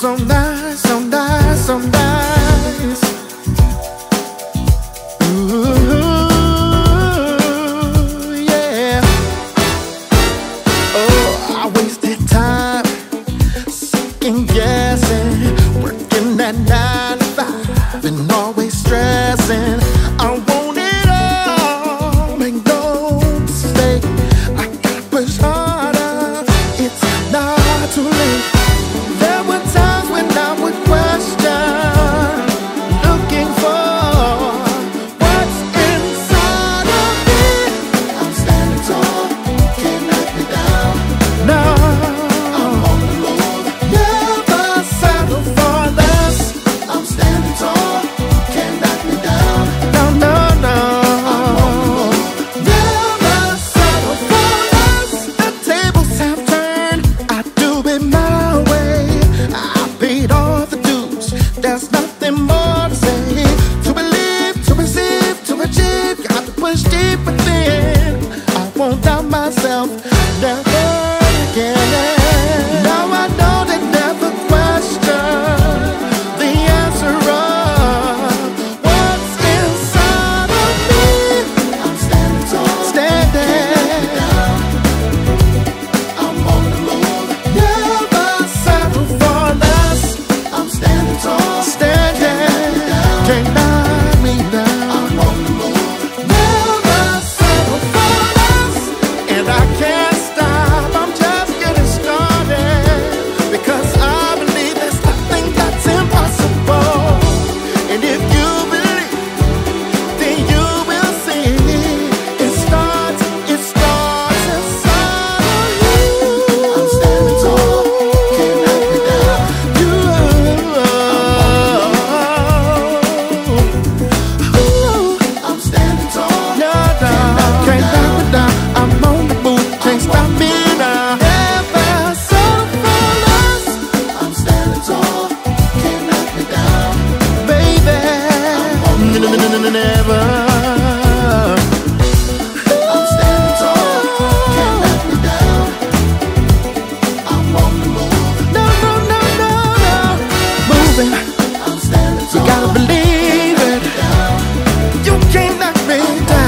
so nice, so nice, so nice. Ooh, yeah. Oh, I wasted time second guessing, working that 9 to 5 and always stressing. I want it all, make no mistake. I gotta push harder, it's not too late. There were times when I would question, looking for what's inside of me. I'm standing tall, can't knock me down. No, I'm on the move, never settle for less. I'm standing tall, can't knock me down. No, no, no, I'm on the move, never settle for less. The tables have turned, I do it my way. I paid all the dues, there's nothing more to say. To believe, to receive, to achieve, got to push deep within. I won't doubt myself, never again. Now I know they never question the answer of what's inside of me. I'm standing tall, standing down. I'm on the move, never settle for less. I'm standing tall, standing down. Can't knock me down. I'm on the move, never settle for less. And I can't stop, I'm just getting started, because I believe there's nothing that's impossible. And if you believe, then you will see. It starts inside of you. I'm standing tall, can't knock me down. I'm standing tall, can't knock me down. I'm on the move, can't stop me now. Never settle for less. I'm standing tall, can't knock me down, baby. Never. I'm standing tall, can't knock me down. I'm on the move. No, no, no, no, no. Moving. I'm standing tall. You gotta believe it. You can't knock me down.